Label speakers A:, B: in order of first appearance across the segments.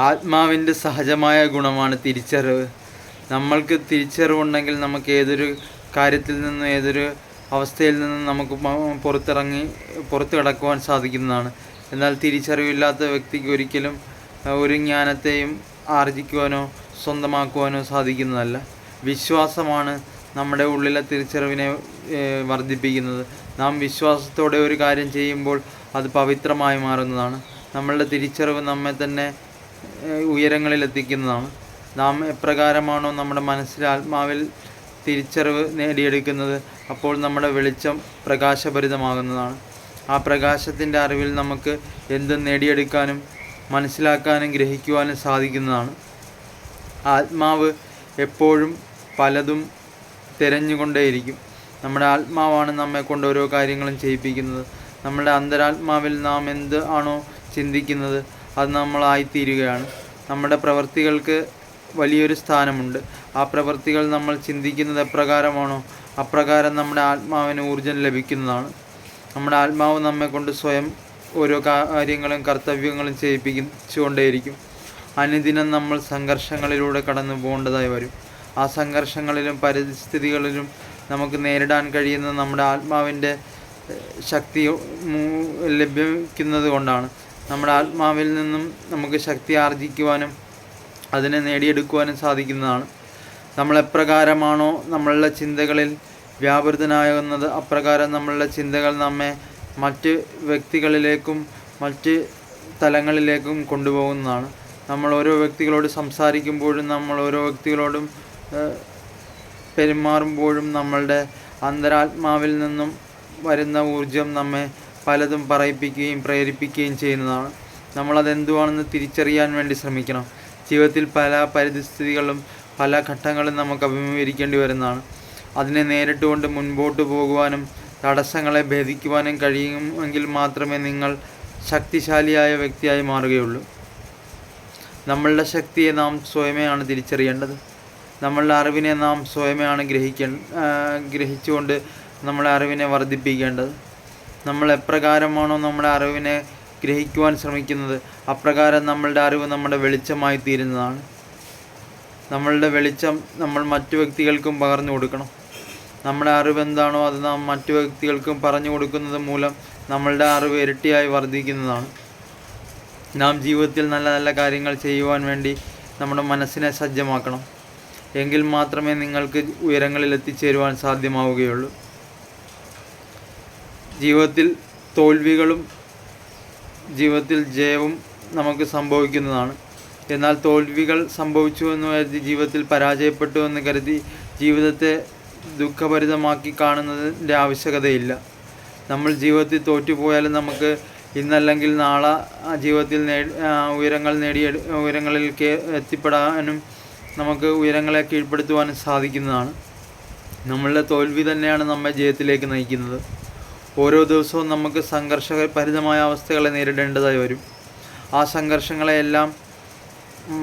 A: ആത്മാവിൻ്റെ സഹജമായ ഗുണമാണ് തിരിച്ചറിവ്. നമ്മൾക്ക് തിരിച്ചറിവുണ്ടെങ്കിൽ നമുക്ക് ഏതൊരു കാര്യത്തിൽ നിന്നും ഏതൊരു അവസ്ഥയിൽ നിന്നും നമുക്ക് പുറത്ത് കടക്കുവാൻ സാധിക്കുന്നതാണ്. എന്നാൽ തിരിച്ചറിവില്ലാത്ത വ്യക്തിക്ക് ഒരിക്കലും ഒരു ജ്ഞാനത്തെയും ആർജിക്കുവാനോ സ്വന്തമാക്കുവാനോ സാധിക്കുന്നതല്ല. വിശ്വാസമാണ് നമ്മുടെ ഉള്ളിലെ തിരിച്ചറിവിനെ വർദ്ധിപ്പിക്കുന്നത്. നാം വിശ്വാസത്തോടെ ഒരു കാര്യം ചെയ്യുമ്പോൾ അത് പവിത്രമായി മാറുന്നതാണ്. നമ്മളുടെ തിരിച്ചറിവ് നമ്മെ തന്നെ ഉയരങ്ങളിലെത്തിക്കുന്നതാണ്. നാം എപ്രകാരമാണോ നമ്മുടെ മനസ്സിൽ ആത്മാവിൽ തിരിച്ചറിവ് നേടിയെടുക്കുന്നത്, അപ്പോൾ നമ്മുടെ വെളിച്ചം പ്രകാശഭരിതമാകുന്നതാണ്. ആ പ്രകാശത്തിൻ്റെ അറിവിൽ നമുക്ക് എന്തും നേടിയെടുക്കാനും മനസ്സിലാക്കാനും ഗ്രഹിക്കുവാനും സാധിക്കുന്നതാണ്. ആത്മാവ് എപ്പോഴും പലതും തിരഞ്ഞുകൊണ്ടേയിരിക്കും. നമ്മുടെ ആത്മാവാണ് നമ്മെ കൊണ്ട് ഓരോ കാര്യങ്ങളും ചെയ്യിപ്പിക്കുന്നത്. നമ്മുടെ അന്തരാത്മാവിൽ നാം എന്ത് ആണോ ചിന്തിക്കുന്നത് അത് നമ്മളായിത്തീരുകയാണ്. നമ്മുടെ പ്രവൃത്തികൾക്ക് വലിയൊരു സ്ഥാനമുണ്ട്. ആ പ്രവൃത്തികൾ നമ്മൾ ചിന്തിക്കുന്നത് എപ്രകാരമാണോ അപ്രകാരം നമ്മുടെ ആത്മാവിന് ഊർജം ലഭിക്കുന്നതാണ്. നമ്മുടെ ആത്മാവ് നമ്മെ കൊണ്ട് സ്വയം ഓരോ കാര്യങ്ങളും കർത്തവ്യങ്ങളും ചെയ്യിപ്പിച്ചുകൊണ്ടേയിരിക്കും. അനുദിനം നമ്മൾ സംഘർഷങ്ങളിലൂടെ കടന്നു പോകേണ്ടതായി വരും. ആ സംഘർഷങ്ങളിലും പരിസ്ഥിതികളിലും നമുക്ക് നേരിടാൻ കഴിയുന്ന നമ്മുടെ ആത്മാവിൻ്റെ ശക്തി ലഭിക്കുന്നത് കൊണ്ടാണ്. നമ്മുടെ ആത്മാവിൽ നിന്നും നമുക്ക് ശക്തി ആർജിക്കുവാനും അതിനെ നേടിയെടുക്കുവാനും സാധിക്കുന്നതാണ്. നമ്മളെപ്രകാരമാണോ നമ്മളുടെ ചിന്തകളിൽ വ്യാപൃതനാകുന്നത് അപ്രകാരം നമ്മളുടെ ചിന്തകൾ നമ്മെ മറ്റ് വ്യക്തികളിലേക്കും മറ്റ് തലങ്ങളിലേക്കും കൊണ്ടുപോകുന്നതാണ്. നമ്മൾ ഓരോ വ്യക്തികളോട് സംസാരിക്കുമ്പോഴും നമ്മൾ ഓരോ വ്യക്തികളോടും പെരുമാറുമ്പോഴും നമ്മളുടെ അന്തരാത്മാവിൽ നിന്നും വരുന്ന ഊർജം നമ്മെ പലതും പറയിപ്പിക്കുകയും പ്രേരിപ്പിക്കുകയും ചെയ്യുന്നതാണ്. നമ്മളതെന്തുവാണെന്ന് തിരിച്ചറിയാൻ വേണ്ടി ശ്രമിക്കണം. ജീവിതത്തിൽ പല പരിസ്ഥിതികളും പല ഘട്ടങ്ങളും നമുക്ക് അഭിമുഖീകരിക്കേണ്ടി വരുന്നതാണ്. അതിനെ നേരിട്ടുകൊണ്ട് മുൻപോട്ട് പോകുവാനും തടസ്സങ്ങളെ ഭേദിക്കുവാനും കഴിയുമെങ്കിൽ മാത്രമേ നിങ്ങൾ ശക്തിശാലിയായ വ്യക്തിയായി മാറുകയുള്ളൂ. നമ്മളുടെ ശക്തിയെ നാം സ്വയമേയാണ് തിരിച്ചറിയേണ്ടത്. നമ്മളുടെ അറിവിനെ നാം സ്വയമേയാണ് ഗ്രഹിച്ചുകൊണ്ട് നമ്മുടെ അറിവിനെ വർദ്ധിപ്പിക്കേണ്ടത്. നമ്മൾ എപ്രകാരമാണോ നമ്മുടെ അറിവിനെ ഗ്രഹിക്കുവാൻ ശ്രമിക്കുന്നത് അപ്രകാരം നമ്മളുടെ അറിവ് നമ്മുടെ വെളിച്ചമായി തീരുന്നതാണ്. നമ്മളുടെ വെളിച്ചം നമ്മൾ മറ്റു വ്യക്തികൾക്കും പകർന്നു കൊടുക്കണം. നമ്മുടെ അറിവ് എന്താണോ അത് നാം മറ്റു വ്യക്തികൾക്കും പറഞ്ഞു കൊടുക്കുന്നത് മൂലം നമ്മളുടെ അറിവ് ഇരട്ടിയായി വർദ്ധിക്കുന്നതാണ്. നാം ജീവിതത്തിൽ നല്ല നല്ല കാര്യങ്ങൾ ചെയ്യുവാൻ വേണ്ടി നമ്മുടെ മനസ്സിനെ സജ്ജമാക്കണം. എങ്കിൽ മാത്രമേ നിങ്ങൾക്ക് ഉയരങ്ങളിൽ എത്തിച്ചേരുവാൻ സാധ്യമാവുകയുള്ളൂ. ജീവിതത്തിൽ തോൽവികളും ജീവിതത്തിൽ ജയവും നമുക്ക് സംഭവിക്കുന്നതാണ്. എന്നാൽ തോൽവികൾ സംഭവിച്ചു എന്ന് കരുതി ജീവിതത്തിൽ പരാജയപ്പെട്ടു എന്ന് കരുതി ജീവിതത്തെ ദുഃഖഭരിതമാക്കി കാണുന്നതിൻ്റെ ആവശ്യകതയില്ല. നമ്മൾ ജീവിതത്തിൽ തോറ്റുപോയാലും നമുക്ക് ഇന്നല്ലെങ്കിൽ നാളെ ജീവിതത്തിൽ ഉയരങ്ങളിൽ എത്തിപ്പെടാനും നമുക്ക് ഉയരങ്ങളെ കീഴ്പ്പെടുത്തുവാനും സാധിക്കുന്നതാണ്. നമ്മളുടെ തോൽവി തന്നെയാണ് നമ്മെ ജയത്തിലേക്ക് നയിക്കുന്നത്. ഓരോ ദിവസവും നമുക്ക് സംഘർഷഭരിതമായ അവസ്ഥകളെ നേരിടേണ്ടതായി വരും. ആ സംഘർഷങ്ങളെയെല്ലാം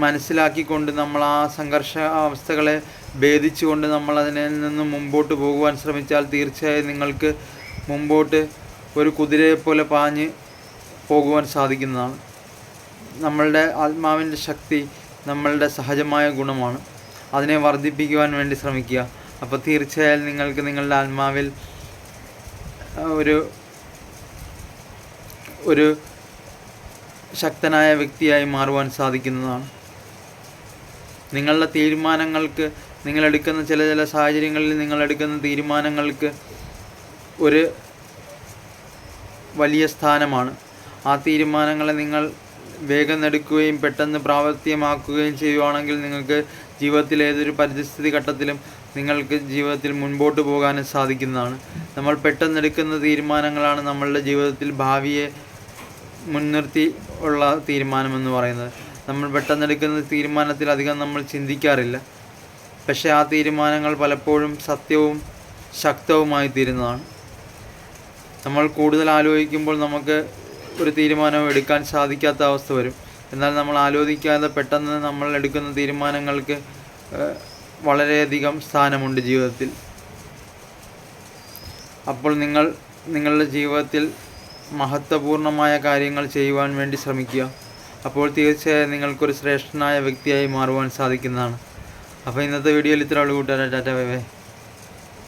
A: മനസ്സിലാക്കിക്കൊണ്ട് നമ്മൾ ആ സംഘർഷ അവസ്ഥകളെ ഭേദിച്ചുകൊണ്ട് നമ്മൾ അതിൽ നിന്ന് മുമ്പോട്ട് പോകുവാൻ ശ്രമിച്ചാൽ തീർച്ചയായും നിങ്ങൾക്ക് മുമ്പോട്ട് ഒരു കുതിരയെപ്പോലെ പാഞ്ഞ് പോകുവാൻ സാധിക്കുന്നതാണ്. നമ്മളുടെ ആത്മാവിൻ്റെ ശക്തി നമ്മളുടെ സഹജമായ ഗുണമാണ്. അതിനെ വർദ്ധിപ്പിക്കുവാൻ വേണ്ടി ശ്രമിക്കുക. അപ്പോൾ തീർച്ചയായും നിങ്ങൾക്ക് നിങ്ങളുടെ ആത്മാവിൽ ഒരു ശക്തനായ വ്യക്തിയായി മാറുവാൻ സാധിക്കുന്നതാണ്. നിങ്ങളുടെ തീരുമാനങ്ങൾക്ക് നിങ്ങളെടുക്കുന്ന ചില സാഹചര്യങ്ങളിൽ നിങ്ങളെടുക്കുന്ന തീരുമാനങ്ങൾക്ക് ഒരു വലിയ സ്ഥാനമാണ്. ആ തീരുമാനങ്ങളെ നിങ്ങൾ വേഗം എടുക്കുകയും പെട്ടെന്ന് പ്രാവർത്തികമാക്കുകയും ചെയ്യുവാണെങ്കിൽ നിങ്ങൾക്ക് ജീവിതത്തിൽ ഏതൊരു പരിസ്ഥിതി ഘട്ടത്തിലും നിങ്ങൾക്ക് ജീവിതത്തിൽ മുൻപോട്ട് പോകാനും സാധിക്കുന്നതാണ്. നമ്മൾ പെട്ടെന്നെടുക്കുന്ന തീരുമാനങ്ങളാണ് നമ്മളുടെ ജീവിതത്തിൽ ഭാവിയെ മുൻനിർത്തി ഉള്ള തീരുമാനമെന്ന് പറയുന്നത്. നമ്മൾ പെട്ടെന്നെടുക്കുന്ന തീരുമാനത്തിൽ അധികം നമ്മൾ ചിന്തിക്കാറില്ല. പക്ഷേ ആ തീരുമാനങ്ങൾ പലപ്പോഴും സത്യവും ശക്തവുമായി തീരുന്നതാണ്. നമ്മൾ കൂടുതൽ ആലോചിക്കുമ്പോൾ നമുക്ക് ഒരു തീരുമാനം എടുക്കാൻ സാധിക്കാത്ത അവസ്ഥ വരും. എന്നാൽ നമ്മൾ ആലോചിക്കാതെ പെട്ടെന്ന് നമ്മൾ എടുക്കുന്ന തീരുമാനങ്ങൾക്ക് വളരെയധികം സ്ഥാനമുണ്ട് ജീവിതത്തിൽ. അപ്പോൾ നിങ്ങളുടെ ജീവിതത്തിൽ മഹത്വപൂർണമായ കാര്യങ്ങൾ ചെയ്യുവാൻ വേണ്ടി ശ്രമിക്കുക. അപ്പോൾ തീർച്ചയായും നിങ്ങൾക്കൊരു ശ്രേഷ്ഠനായ വ്യക്തിയായി മാറുവാൻ സാധിക്കുന്നതാണ്. അപ്പോൾ ഇന്നത്തെ വീഡിയോയിൽ ഇത്ര ഉള്ളൂ കൂട്ടുകാരെ. Tata bye bye.